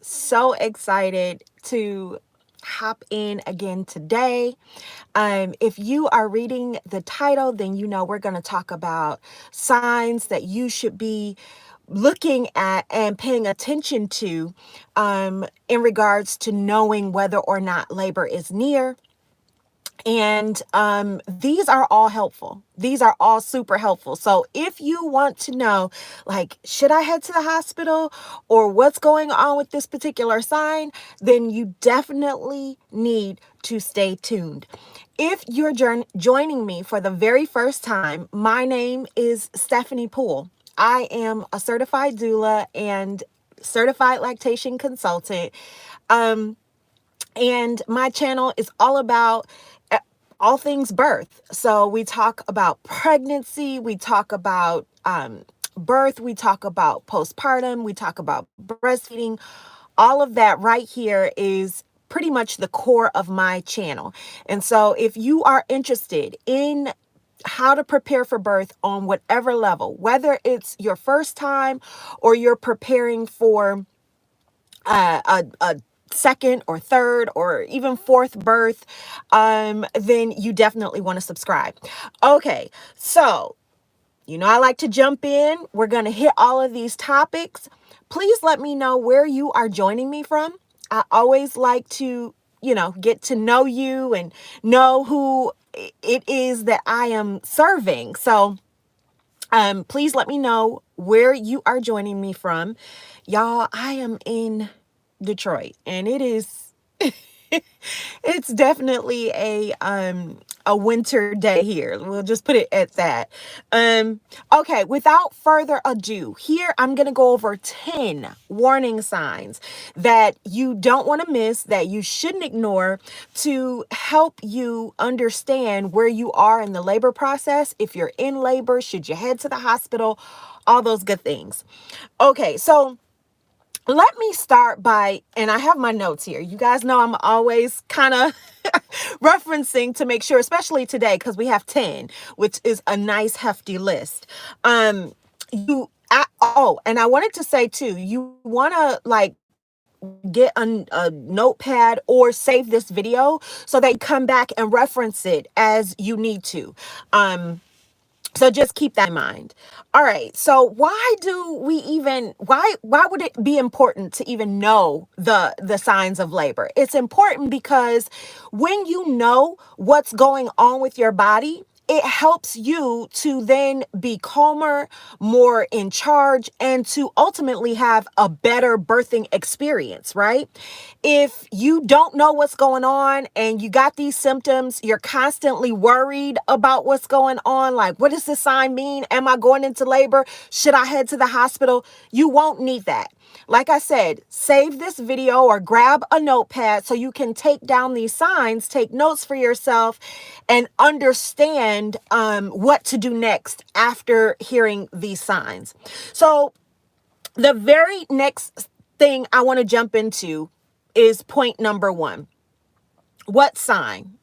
so excited to hop in again today. If you are reading the title, then you know we're going to talk about signs that you should be looking at and paying attention to in regards to knowing whether or not labor is near. And these are all helpful. These are all super helpful. So if you want to know, like, should I head to the hospital or what's going on with this particular sign, then you definitely need to stay tuned. If you're joining me for the very first time, my name is Stephanie Poole. I am a certified doula and certified lactation consultant. And my channel is all about all things birth. So we talk about pregnancy, we talk about birth, we talk about postpartum, we talk about breastfeeding. All of that right here is pretty much the core of my channel. And so if you are interested in how to prepare for birth on whatever level, whether it's your first time or you're preparing for a second or third or even fourth birth, then you definitely want to subscribe. Okay, so I like to jump in. We're going to hit all of these topics. Please let me know where you are joining me from. I always like to, get to know you and know who it is that I am serving. So please let me know where you are joining me from. Y'all, I am in Detroit, and it is it's definitely a winter day here. We'll just put it at that. Okay, without further ado, here I'm going to go over 10 warning signs that you don't want to miss, that you shouldn't ignore, to help you understand where you are in the labor process. If you're in labor, should you head to the hospital, all those good things. Okay, so let me start by, and I have my notes here. You guys know I'm always kind of referencing to make sure, especially today, because we have 10, which is a nice hefty list. And I wanted to say too, you want to get a notepad or save this video so that you come back and reference it as you need to. So just keep that in mind. All right. So why would it be important to even know the signs of labor? It's important because when you know what's going on with your body, it helps you to then be calmer, more in charge, and to ultimately have a better birthing experience, right? If you don't know what's going on and you got these symptoms, you're constantly worried about what's going on. Like, what does this sign mean? Am I going into labor? Should I head to the hospital? You won't need that. Like I said, save this video or grab a notepad so you can take down these signs, take notes for yourself, and understand what to do next after hearing these signs. So the very next thing I want to jump into is point number 1. What sign?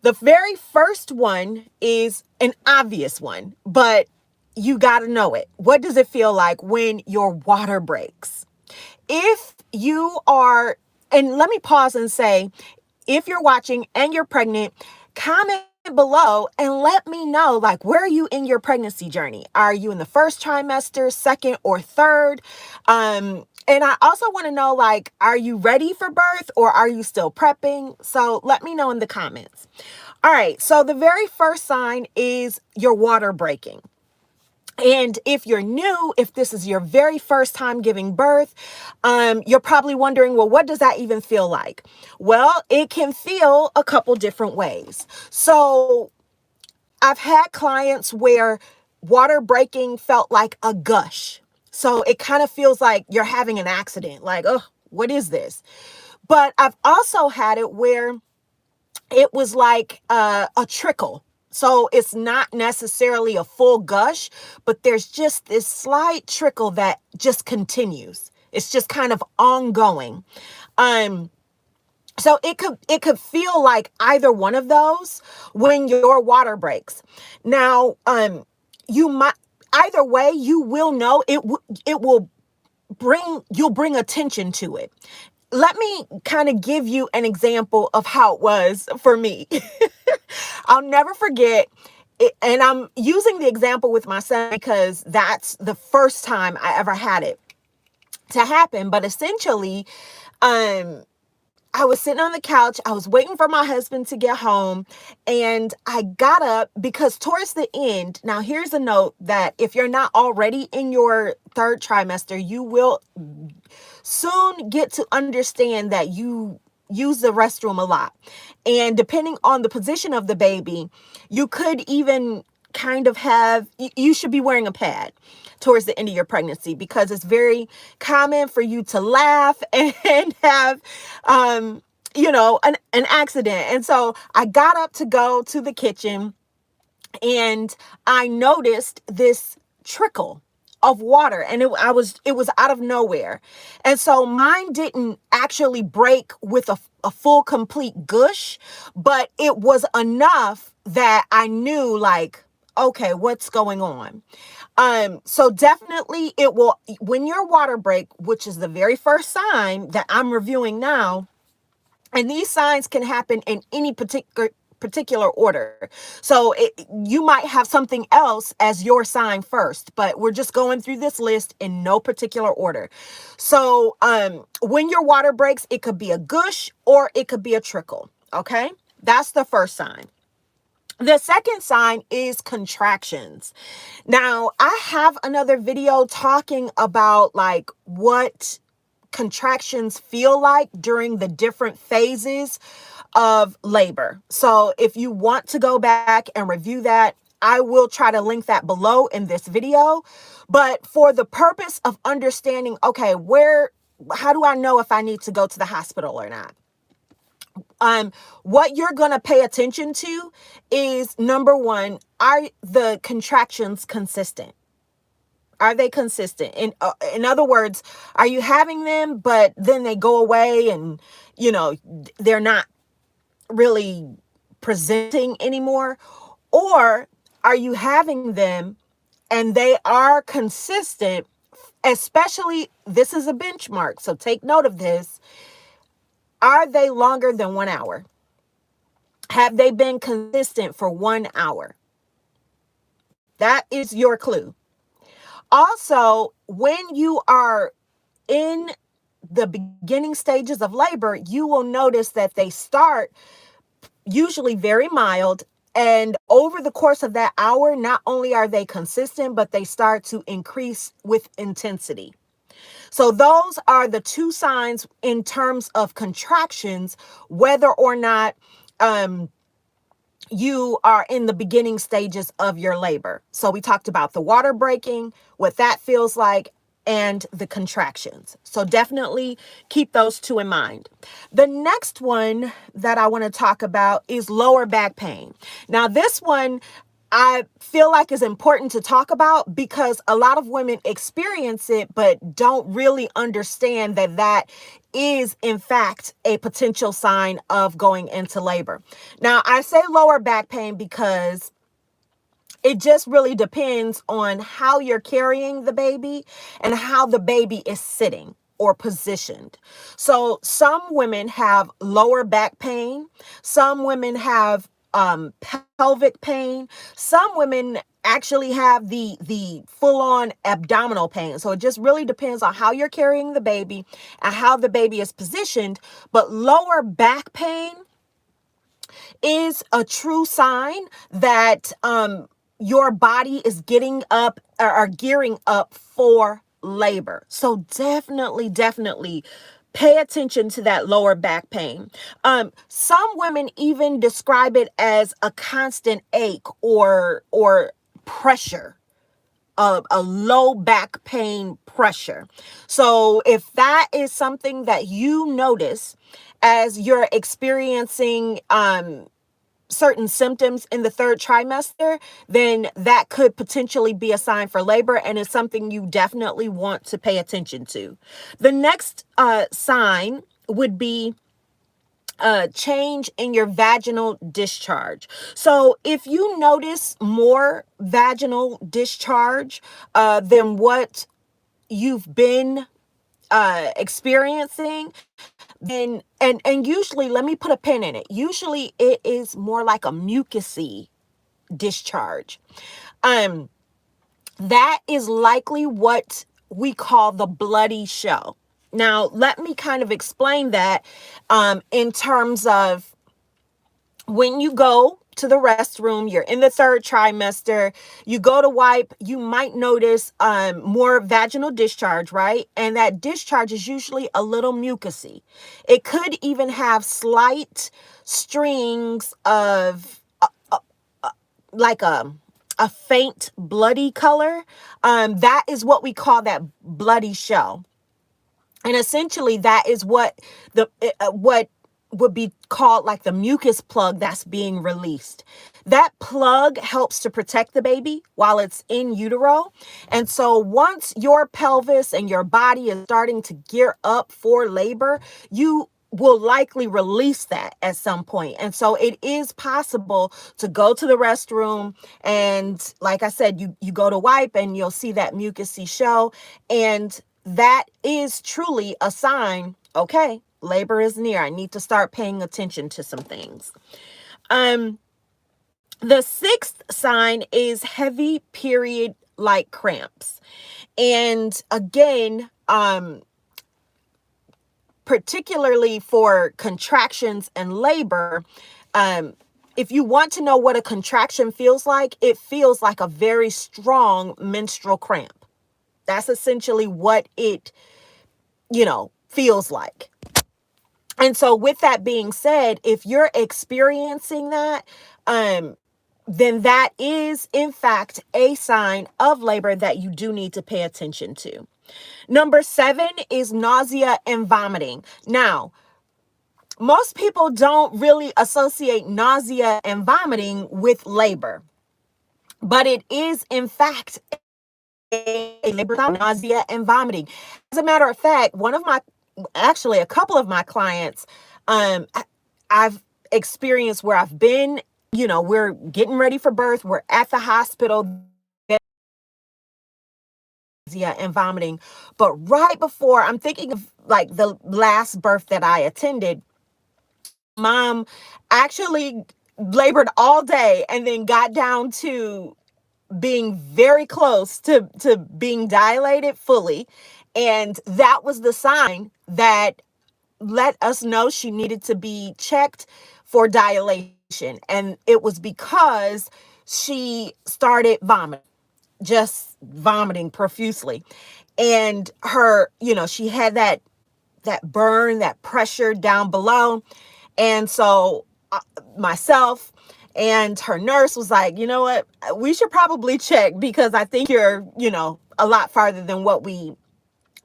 The very first one is an obvious one, but you got to know it. What does it feel like when your water breaks? If you are, and let me pause and say, if you're watching and you're pregnant, comment below and let me know, like, where are you in your pregnancy journey? Are you in the first trimester, second, or third? And I also want to know, like, are you ready for birth or are you still prepping? So let me know in the comments. All right. So the very first sign is your water breaking. And if you're new, if this is your very first time giving birth, you're probably wondering, well, what does that even feel like? Well, it can feel a couple different ways. So I've had clients where water breaking felt like a gush. So it kind of feels like you're having an accident, like, oh, what is this? But I've also had it where it was like a trickle. So it's not necessarily a full gush, but there's just this slight trickle that just continues. It's just kind of ongoing. So it could feel like either one of those when your water breaks. Now, you might, either way, you will know it will you'll bring attention to it. Let me kind of give you an example of how it was for me. I'll never forget it, and I'm using the example with my son because that's the first time I ever had it to happen. But essentially, um, I was sitting on the couch. I was waiting for my husband to get home, and I got up because towards the end, now here's a note that if you're not already in your third trimester, you will soon get to understand that you use the restroom a lot. And depending on the position of the baby, you could even kind of you should be wearing a pad towards the end of your pregnancy, because it's very common for you to laugh and have, an accident. And so I got up to go to the kitchen, and I noticed this trickle of water, and it was out of nowhere. And so mine didn't actually break with a full complete gush, but it was enough that I knew, like, okay, what's going on? So definitely it will, when your water break, which is the very first sign that I'm reviewing now, and these signs can happen in any particular order. So you might have something else as your sign first, but we're just going through this list in no particular order. So when your water breaks, it could be a gush or it could be a trickle. Okay, that's the first sign. The second sign is contractions. Now, I have another video talking about like what contractions feel like during the different phases of labor. So if you want to go back and review that, I will try to link that below in this video. But for the purpose of understanding, okay, how do I know if I need to go to the hospital or not? What you're going to pay attention to is, number one, are the contractions consistent? Are they consistent? In other words, are you having them, but then they go away and, they're not really presenting anymore? Or are you having them and they are consistent, especially, this is a benchmark, so take note of this. Are they longer than 1 hour? Have they been consistent for 1 hour? That is your clue. Also, when you are in the beginning stages of labor, you will notice that they start usually very mild. And over the course of that hour, not only are they consistent, but they start to increase with intensity. So those are the two signs in terms of contractions, whether or not you are in the beginning stages of your labor. So we talked about the water breaking, what that feels like, and the contractions. So definitely keep those two in mind. The next one that I want to talk about is lower back pain. Now, this one I feel like is important to talk about because a lot of women experience it, but don't really understand that that is, in fact, a potential sign of going into labor. Now, I say lower back pain because it just really depends on how you're carrying the baby and how the baby is sitting or positioned. So some women have lower back pain. Some women have pelvic pain. Some women actually have the full-on abdominal pain. So it just really depends on how you're carrying the baby and how the baby is positioned. But lower back pain is a true sign that your body is getting up or gearing up for labor. So definitely pay attention to that lower back pain. Some women even describe it as a constant ache or pressure, a low back pain pressure. So if that is something that you notice as you're experiencing certain symptoms in the third trimester, then that could potentially be a sign for labor, and it's something you definitely want to pay attention to. The next sign would be change in your vaginal discharge. So if you notice more vaginal discharge than what you've been experiencing, then and usually, let me put a pin in it. Usually it is more like a mucusy discharge. Um that is likely what we call the bloody show. Now, let me kind of explain that in terms of when you go to the restroom, you're in the third trimester, you go to wipe, you might notice more vaginal discharge, right? And that discharge is usually a little mucusy. It could even have slight strings of like a faint bloody color. That is what we call that bloody show. And essentially that is what would be called like the mucus plug that's being released. That plug helps to protect the baby while it's in utero. And so once your pelvis and your body is starting to gear up for labor, you will likely release that at some point. And so it is possible to go to the restroom and, like I said, you go to wipe and you'll see that mucusy show. And that is truly a sign, okay, labor is near. I need to start paying attention to some things. The sixth sign is heavy period like cramps. And again, particularly for contractions and labor, if you want to know what a contraction feels like, it feels like a very strong menstrual cramp. That's essentially what it, feels like. And so with that being said, if you're experiencing that, then that is, in fact, a sign of labor that you do need to pay attention to. Number 7 is nausea and vomiting. Now, most people don't really associate nausea and vomiting with labor, but it is, in fact, a labor sign, nausea and vomiting. As a matter of fact, a couple of my clients, I've experienced where I've been, we're getting ready for birth, we're at the hospital, and vomiting. But right before, I'm thinking of like the last birth that I attended, mom actually labored all day and then got down to being very close to being dilated fully. And that was the sign that let us know she needed to be checked for dilation. And it was because she started vomiting, just vomiting profusely. And her, she had that burn, that pressure down below. And so myself and her nurse was like, you know what, we should probably check because I think you're, a lot farther than what we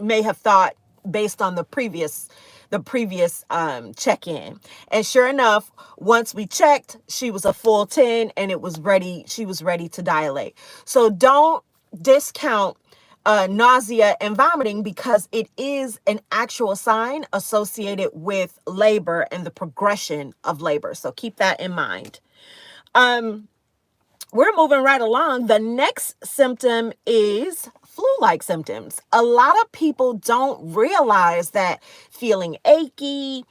may have thought based on the previous check-in. And sure enough, once we checked, she was a full 10 and she was ready to dilate. So don't discount nausea and vomiting because it is an actual sign associated with labor and the progression of labor. So keep that in mind. We're moving right along. The next symptom is flu-like symptoms. A lot of people don't realize that feeling achy,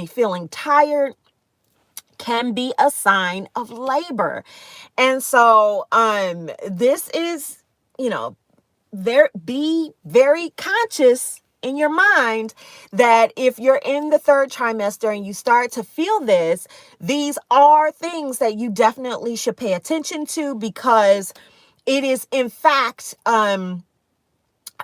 feeling tired can be a sign of labor. And so this is, be very conscious in your mind that if you're in the third trimester and you start to feel this, these are things that you definitely should pay attention to because it is, in fact,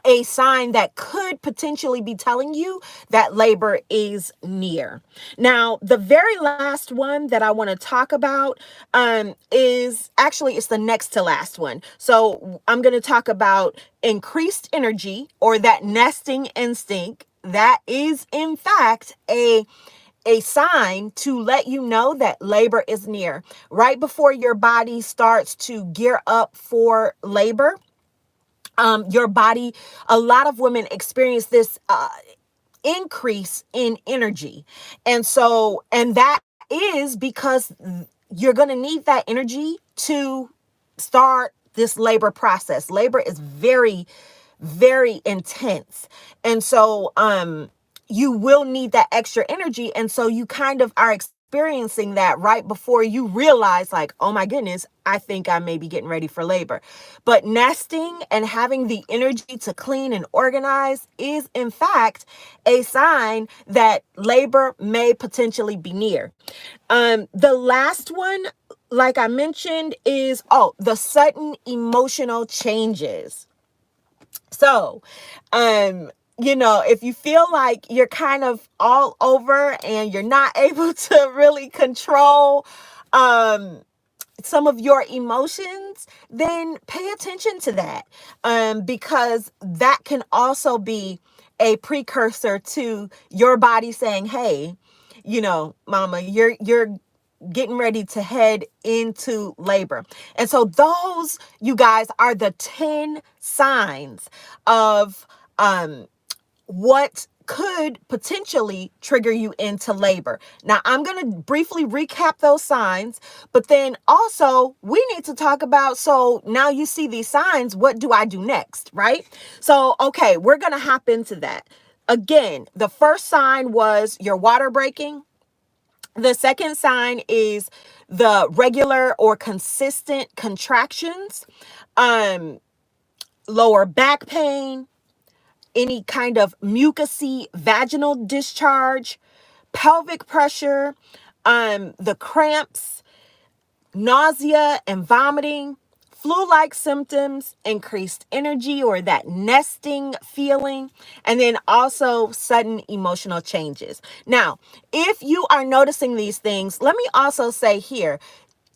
a sign that could potentially be telling you that labor is near. Now, the very last one that I want to talk about it's the next to last one. So I'm going to talk about increased energy or that nesting instinct. That is, in fact, a sign to let you know that labor is near. Right before your body starts to gear up for labor, your body, a lot of women experience this increase in energy. And that is because you're going to need that energy to start this labor process. Labor is very, very intense. And so you will need that extra energy. And so you kind of are experiencing that right before you realize, like, oh my goodness, I think I may be getting ready for labor. But nesting and having the energy to clean and organize is, in fact, a sign that labor may potentially be near. The last one, like I mentioned, is, the sudden emotional changes. So, if you feel like you're kind of all over and you're not able to really control some of your emotions, then pay attention to that, because that can also be a precursor to your body saying, hey, mama, you're getting ready to head into labor. And so those, you guys, are the 10 signs of what could potentially trigger you into labor. Now, I'm going to briefly recap those signs, but then also we need to talk about, so now you see these signs, what do I do next, right? So, okay, we're going to hop into that. Again, the first sign was your water breaking. The second sign is the regular or consistent contractions, lower back pain, any kind of mucousy vaginal discharge, pelvic pressure, the cramps, nausea and vomiting, flu-like symptoms, increased energy or that nesting feeling, and then also sudden emotional changes. Now, if you are noticing these things, let me also say here,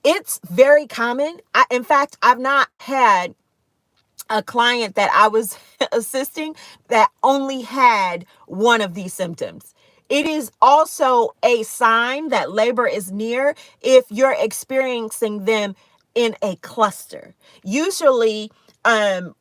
it's very common. In fact, I've not had a client that I was assisting that only had one of these symptoms. It is also a sign that labor is near if you're experiencing them in a cluster. Usually,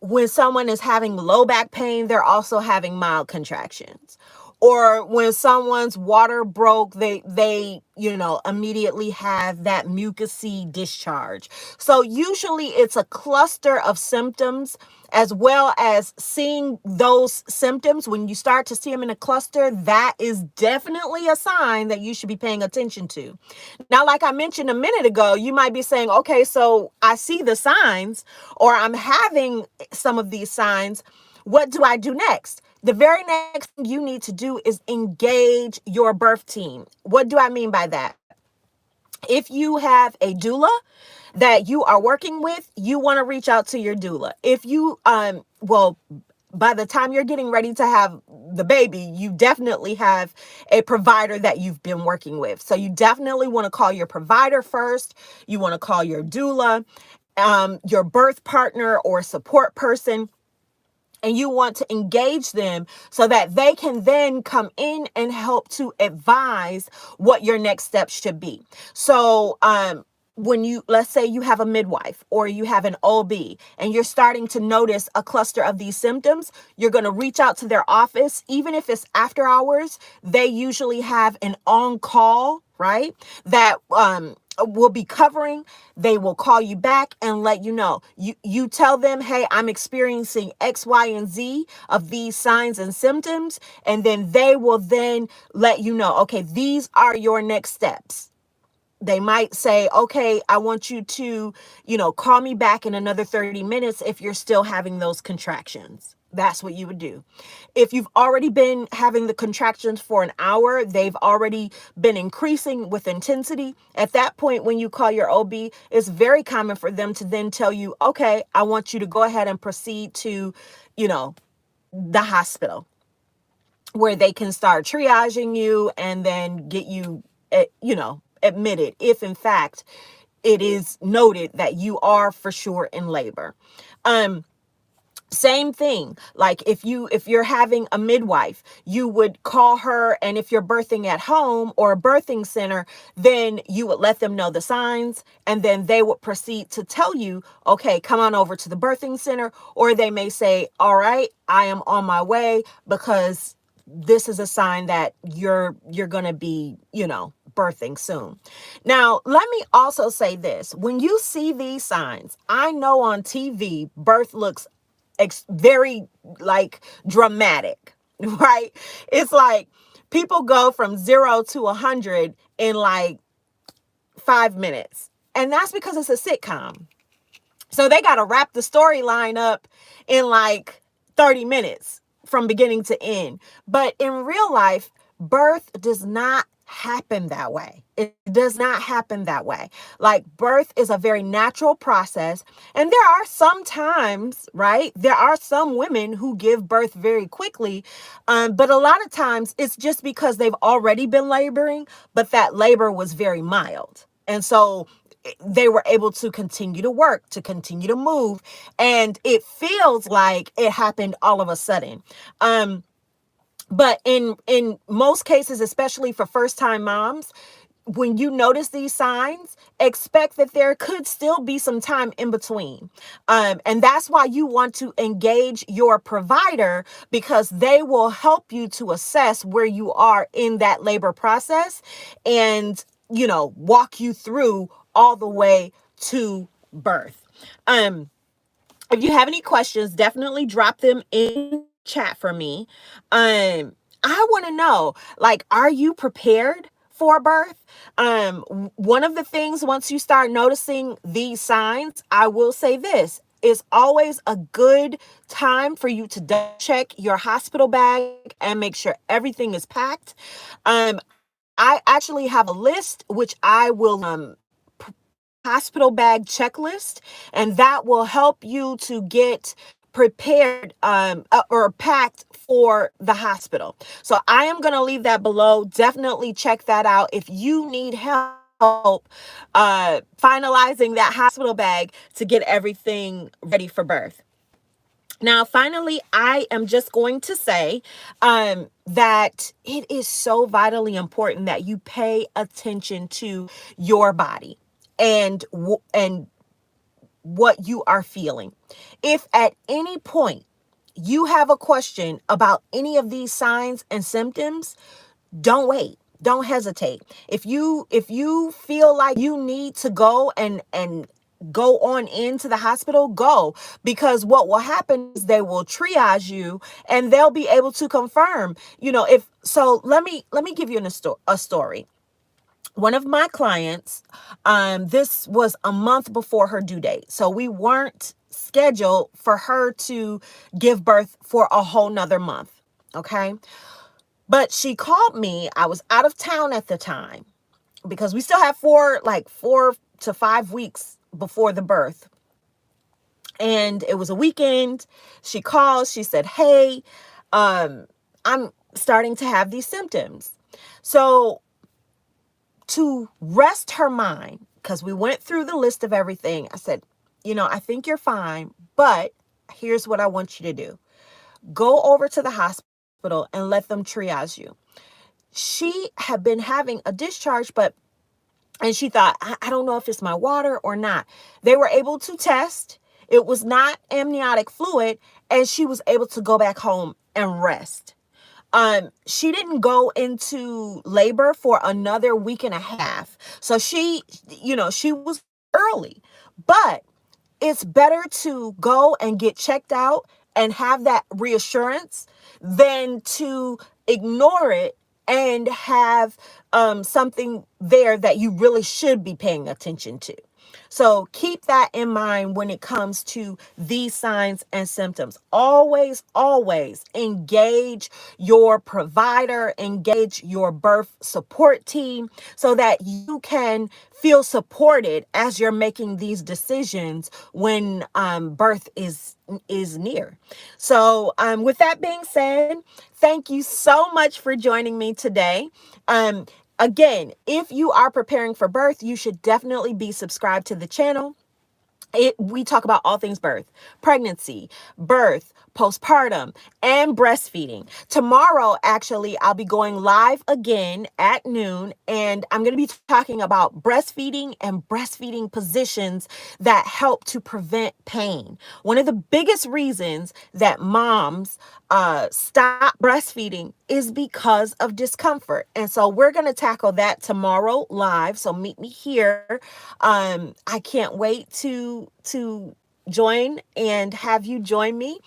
when someone is having low back pain, they're also having mild contractions. Or when someone's water broke, they immediately have that mucousy discharge. So usually it's a cluster of symptoms, as well as seeing those symptoms. When you start to see them in a cluster, that is definitely a sign that you should be paying attention to. Now, like I mentioned a minute ago, you might be saying, okay, so I see the signs, or I'm having some of these signs. What do I do next? The very next thing you need to do is engage your birth team. What do I mean by that? If you have a doula that you are working with, you want to reach out to your doula. If you, by the time you're getting ready to have the baby, you definitely have a provider that you've been working with. So you definitely want to call your provider first. You want to call your doula, your birth partner or support person. And you want to engage them so that they can then come in and help to advise what your next steps should be. So, let's say you have a midwife or you have an OB and you're starting to notice a cluster of these symptoms, you're going to reach out to their office. Even if it's after hours, they usually have an on-call, right? That, will be covering. They will call you back and let you know. You tell them, hey, I'm experiencing X, Y, and Z of these signs and symptoms. And then they will then let you know, okay, these are your next steps. They might say, okay, I want you to, call me back in another 30 minutes if you're still having those contractions. That's what you would do. If you've already been having the contractions for an hour, they've already been increasing with intensity. At that point, when you call your OB, it's very common for them to then tell you, okay, I want you to go ahead and proceed to, the hospital, where they can start triaging you and then get you, admitted if in fact it is noted that you are for sure in labor. Same thing, like if you're having a midwife, you would call her, and if you're birthing at home or a birthing center, then you would let them know the signs, and then they would proceed to tell you, okay, come on over to the birthing center, or they may say, all right, I am on my way because this is a sign that you're going to be, birthing soon. Now, let me also say this. When you see these signs, I know on TV, birth looks very like dramatic, right? It's like people go from 0 to 100 in like 5 minutes. And that's because it's a sitcom. So they got to wrap the storyline up in like 30 minutes from beginning to end. But in real life, birth does not happen that way. It does not happen that way. Like, birth is a very natural process. And there are some times, right? There are some women who give birth very quickly. But a lot of times it's just because they've already been laboring, but that labor was very mild. And so they were able to continue to work, to continue to move. And it feels like it happened all of a sudden. But in most cases, especially for first-time moms, when you notice these signs, expect that there could still be some time in between. And that's why you want to engage your provider, because they will help you to assess where you are in that labor process and, walk you through all the way to birth. If you have any questions, definitely drop them in chat for me. I want to know, like, are you prepared for birth? One of the things, once you start noticing these signs, I will say this: it's always a good time for you to double check your hospital bag and make sure everything is packed. I actually have a list, which I will hospital bag checklist, and that will help you to get prepared or packed for the hospital. So I am going to leave that below. Definitely check that out if you need help finalizing that hospital bag to get everything ready for birth. Now, finally, I am just going to say that it is so vitally important that you pay attention to your body and what you are feeling. If at any point you have a question about any of these signs and symptoms, don't wait. Don't hesitate. If you feel like you need to go and go on into the hospital, go, because what will happen is they will triage you and they'll be able to confirm, if so. Let me give you a story. One of my clients, this was a month before her due date. So we weren't scheduled for her to give birth for a whole nother month. Okay. But she called me. I was out of town at the time because we still have 4 to 5 weeks before the birth. And it was a weekend. She called. She said, "Hey, I'm starting to have these symptoms." So to rest her mind, because we went through the list of everything, I said, I think you're fine, but here's what I want you to do. Go over to the hospital and let them triage you. She had been having a discharge, and she thought, I don't know if it's my water or not. They were able to test. It was not amniotic fluid, and she was able to go back home and rest. She didn't go into labor for another week and a half. So she was early, but it's better to go and get checked out and have that reassurance than to ignore it and have something there that you really should be paying attention to. So keep that in mind when it comes to these signs and symptoms. Always, always engage your provider, engage your birth support team so that you can feel supported as you're making these decisions when birth is near. So with that being said, thank you so much for joining me today. Again, if you are preparing for birth, you should definitely be subscribed to the channel. We talk about all things birth, pregnancy, birth, postpartum, and breastfeeding. Tomorrow, actually, I'll be going live again at noon, and I'm going to be talking about breastfeeding and breastfeeding positions that help to prevent pain. One of the biggest reasons that moms stop breastfeeding is because of discomfort. And so we're going to tackle that tomorrow live. So meet me here. I can't wait to join and have you join me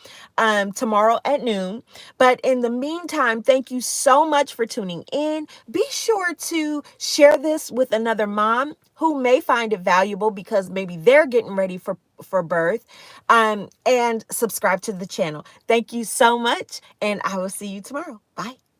tomorrow at noon. But in the meantime, thank you so much for tuning in. Be sure to share this with another mom who may find it valuable because maybe they're getting ready for birth, and subscribe to the channel. Thank you so much, and I will see you tomorrow. Bye.